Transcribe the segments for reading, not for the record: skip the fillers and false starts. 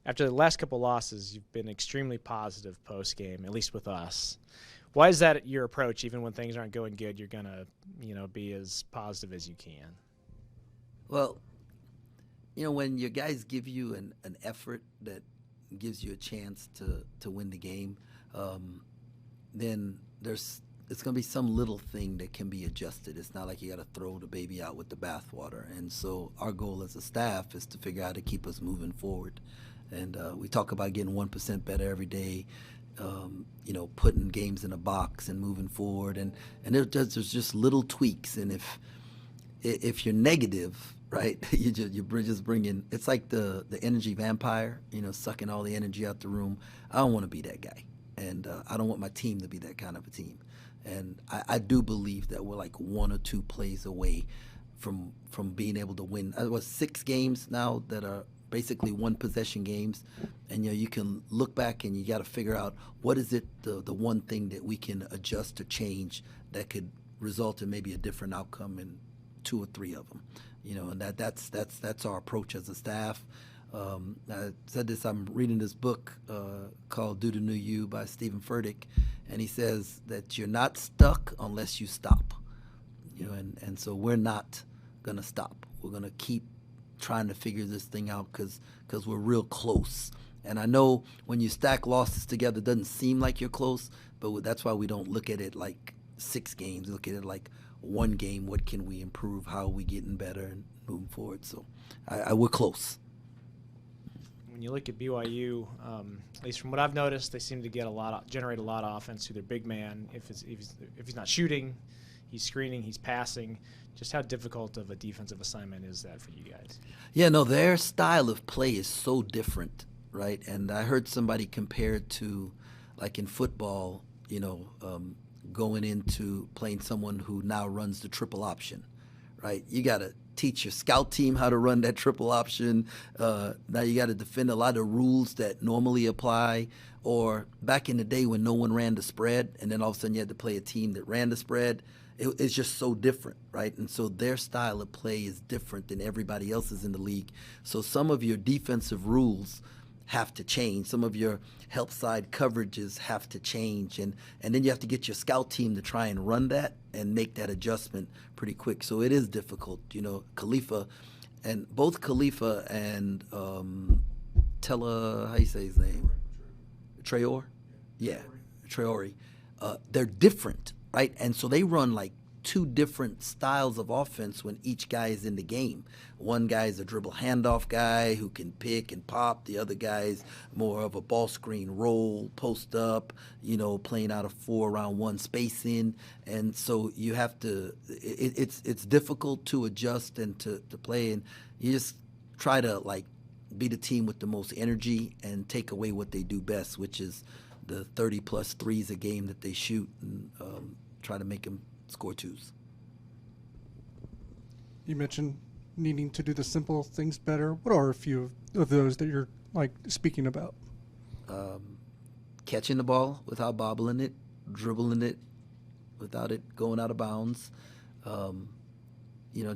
After the last couple losses, you've been extremely positive post-game, at least with us. Why is that your approach? Even when things aren't going good, you're going to, be as positive as you can. Well, when your guys give you an effort that gives you a chance to win the game, then it's going to be some little thing that can be adjusted. It's not like you got to throw the baby out with the bathwater. And so our goal as a staff is to figure out how to keep us moving forward. And we talk about getting 1% better every day, putting games in a box and moving forward. And there's just little tweaks. And if you're negative, right, you're just bringing, it's like the energy vampire, sucking all the energy out the room. I don't want to be that guy. And I don't want my team to be that kind of a team. And I do believe that we're like 1 or 2 plays away from being able to win. It was 6 games now that are basically 1 possession games, and you can look back and you got to figure out what is it the one thing that we can adjust or change that could result in maybe a different outcome in 2 or 3 of them. And that's our approach as a staff. I said this. I'm reading this book called "Do the New You" by Stephen Furtick, and he says that you're not stuck unless you stop. And so we're not gonna stop. We're gonna keep trying to figure this thing out because we're real close. And I know when you stack losses together, it doesn't seem like you're close, but that's why we don't look at it like 6 games. Look at it like 1 game. What can we improve? How are we getting better and moving forward? So we're close. When you look at BYU, at least from what I've noticed, they seem to generate a lot of offense through their big man. If he's not shooting, he's screening, he's passing. Just how difficult of a defensive assignment is that for you guys? Yeah, no, their style of play is so different, right? And I heard somebody compare it to, like in football, going into playing someone who now runs the triple option, right? You got to teach your scout team how to run that triple option. Now you got to defend a lot of rules that normally apply. Or back in the day when no one ran the spread, and then all of a sudden you had to play a team that ran the spread, it's just so different, right? And so their style of play is different than everybody else's in the league. So some of your defensive rules have to change. Some of your help side coverages have to change. And then you have to get your scout team to try and run that and make that adjustment pretty quick. So it is difficult. Khalifa, and both Khalifa and how you say his name? Traore? Yeah, Traore. They're different, right? And so they run like 2 different styles of offense when each guy is in the game. One guy is a dribble handoff guy who can pick and pop. The other guy is more of a ball screen roll, post up, playing out of 4-around-1 spacing. And so you have to, it's difficult to adjust and to play. And you just try to like be the team with the most energy and take away what they do best, which is the 30-plus threes a game that they shoot, and try to make them score 2s. You mentioned needing to do the simple things better. What are a few of those that you're speaking about? Catching the ball without bobbling it, dribbling it without it going out of bounds.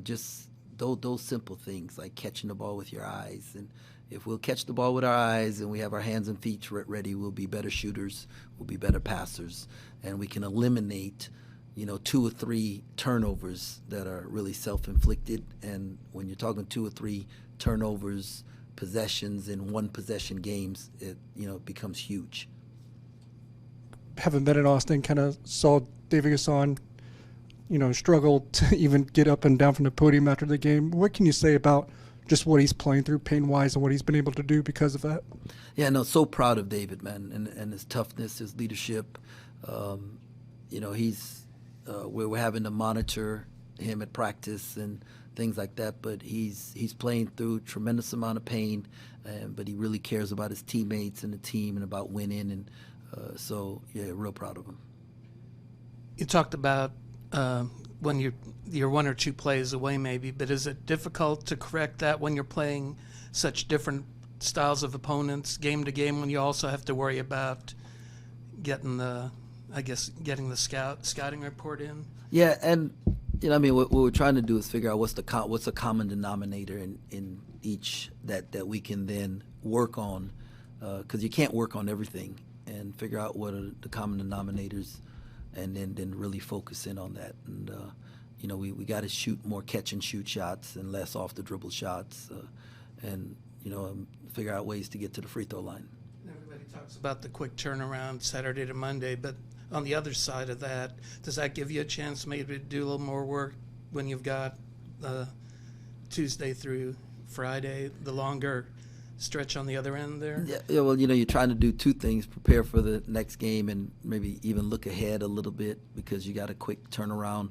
Just those simple things like catching the ball with your eyes. And if we'll catch the ball with our eyes and we have our hands and feet ready, we'll be better shooters, we'll be better passers, and we can eliminate 2 or 3 turnovers that are really self-inflicted. And when you're talking 2 or 3 turnovers, possessions in 1 possession games, it becomes huge. Having been in Austin, kind of saw David Gafford, struggle to even get up and down from the podium after the game. What can you say about just what he's playing through pain-wise and what he's been able to do because of that? Yeah, no, so proud of David, man, and his toughness, his leadership. We're having to monitor him at practice and things like that, but he's playing through a tremendous amount of pain, but he really cares about his teammates and the team and about winning, and so real proud of him. You talked about when you're 1 or 2 plays away maybe, but is it difficult to correct that when you're playing such different styles of opponents game to game, when you also have to worry about getting the scouting report in? Yeah, and what we're trying to do is figure out what's a common denominator in each that we can then work on, because you can't work on everything, and figure out what are the common denominators, and then really focus in on that. And we got to shoot more catch and shoot shots and less off the dribble shots, and figure out ways to get to the free throw line. Everybody talks about the quick turnaround Saturday to Monday, but on the other side of that, does that give you a chance maybe to do a little more work when you've got Tuesday through Friday, the longer stretch on the other end there? Yeah, well, you're trying to do two things: prepare for the next game and maybe even look ahead a little bit, because you got a quick turnaround.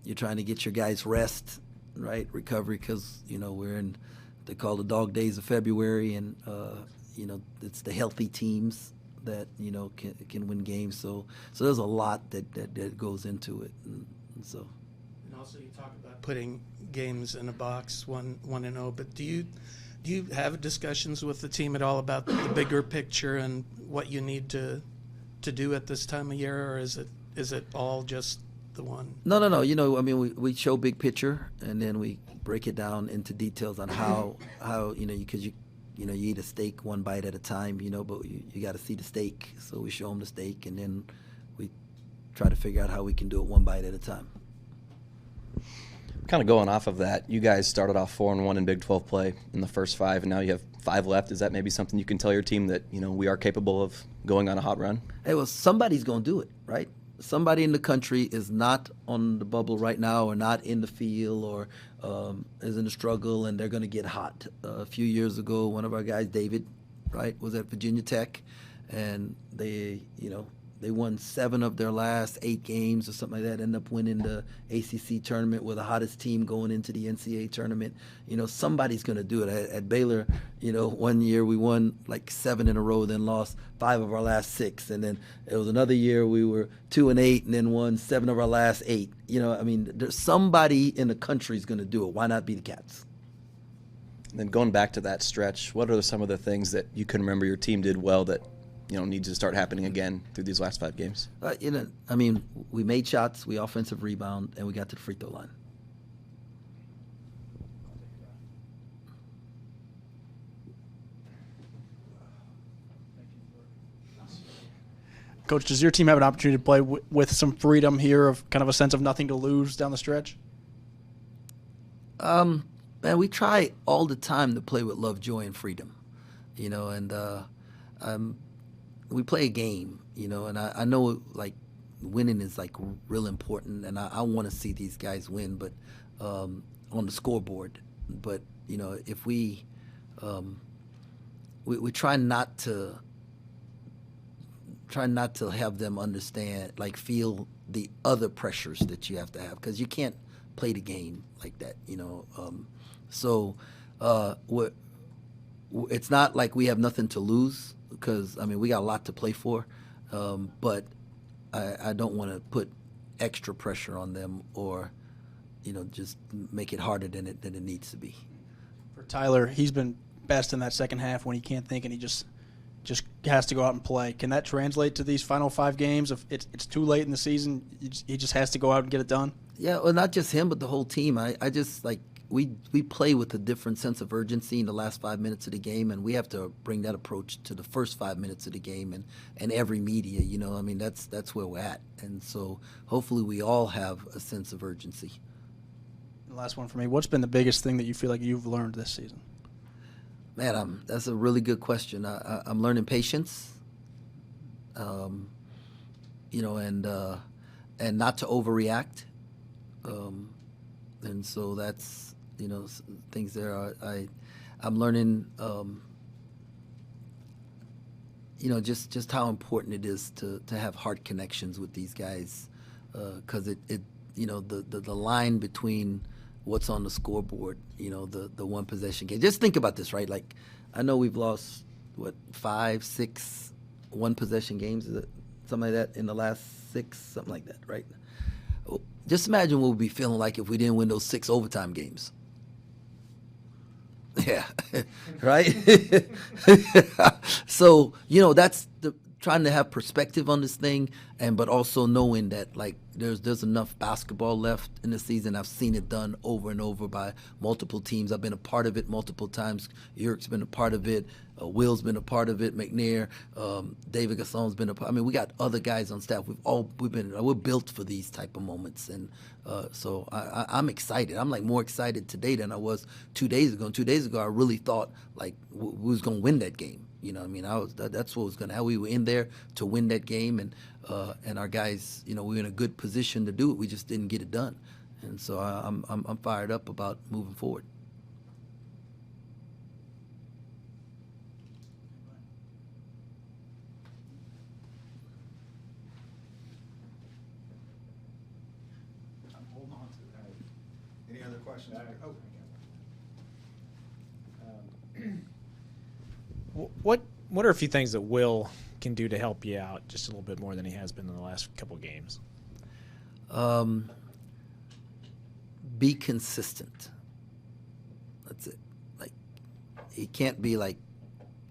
You're trying to get your guys rest, right, recovery, because we're in, they call the dog days of February, and it's the healthy teams that can win games. So there's a lot that goes into it, and so. And also, you talk about putting games in a box, 1-0. But do you have discussions with the team at all about the bigger picture and what you need to do at this time of year, or is it all just the one? No. We show big picture, and then we break it down into details on how because you eat a steak one bite at a time, but you got to see the steak. So we show them the steak, and then we try to figure out how we can do it one bite at a time. Kind of going off of that, you guys started off 4-1 in Big 12 play in the first 5, and now you have 5 left. Is that maybe something you can tell your team that we are capable of going on a hot run? Hey, well, somebody's going to do it, right? Somebody in the country is not on the bubble right now, or not in the field, or is in a struggle, and they're going to get hot. A few years ago, one of our guys, David, right, was at Virginia Tech, and they won 7 of their last 8 games or something like that, ended up winning the ACC tournament with the hottest team going into the NCAA tournament. Somebody's going to do it. At Baylor, one year we won like 7 in a row, then lost 5 of our last 6. And then it was another year we were 2-8 and then won 7 of our last 8. There's somebody in the country is going to do it. Why not be the Cats? And then going back to that stretch, what are some of the things that you can remember your team did well that needs to start happening again through these last 5 games? We made shots, we offensive rebound, and we got to the free throw line. Coach, does your team have an opportunity to play with some freedom here, of kind of a sense of nothing to lose down the stretch? Man, we try all the time to play with love, joy, and freedom, and we play a game, and I know like winning is like real important, and I want to see these guys win, but on the scoreboard. But if we try not to have them understand, like feel the other pressures that you have to have, because you can't play the game like that, it's not like we have nothing to lose, because we got a lot to play for, but I don't want to put extra pressure on them, or just make it harder than it needs to be. For Tyler, he's been best in that second half when he can't think and he just has to go out and play. Can that translate to these final 5 games? If it's too late in the season, he just has to go out and get it done? Yeah, well, not just him, but the whole team. I just like we play with a different sense of urgency in the last 5 minutes of the game, and we have to bring that approach to the first 5 minutes of the game and every media. That's where we're at, and so hopefully we all have a sense of urgency. The last one for me: what's been the biggest thing that you feel like you've learned this season? Man, that's a really good question. I'm learning patience, and not to overreact, and so that's things there. I'm learning, just how important it is to have heart connections with these guys, because the line between what's on the scoreboard, the one possession game. Just think about this, right? Like, I know we've lost 5, 6 one possession games, is it something like that, in the last 6, something like that, right? Just imagine what we'd be feeling like if we didn't win those 6 overtime games. Yeah, right? So, that's trying to have perspective on this thing, but also knowing that like there's enough basketball left in the season. I've seen it done over and over by multiple teams. I've been a part of it multiple times. Yurk's been a part of it. Will's been a part of it. McNair, David Gafford's been a part. I mean, we got other guys on staff. We're built for these type of moments, and so I'm excited. I'm like more excited today than I was 2 days ago. And 2 days ago, I really thought like we was gonna win that game. You know, what I mean, that's what was gonna happen. We were in there to win that game, and our guys, you know, we were in a good position to do it. We just didn't get it done, and so I'm fired up about moving forward. Any other questions? What are a few things that Will can do to help you out just a little bit more than he has been in the last couple games? Be consistent. That's it. Like, he can't be like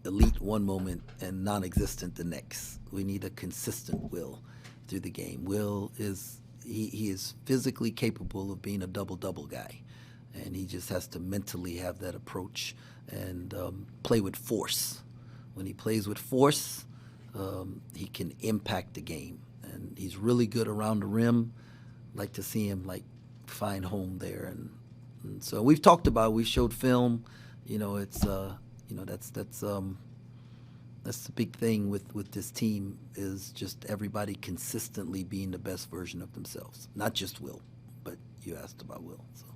elite one moment and non-existent the next. We need a consistent Will through the game. Will is he is physically capable of being a double-double guy, and he just has to mentally have that approach and play with force. When he plays with force, he can impact the game, and he's really good around the rim. Like to see him like find home there, and so we've talked about. We showed film. You know, it's you know that's the big thing with this team is just everybody consistently being the best version of themselves. Not just Will, but you asked about Will. So.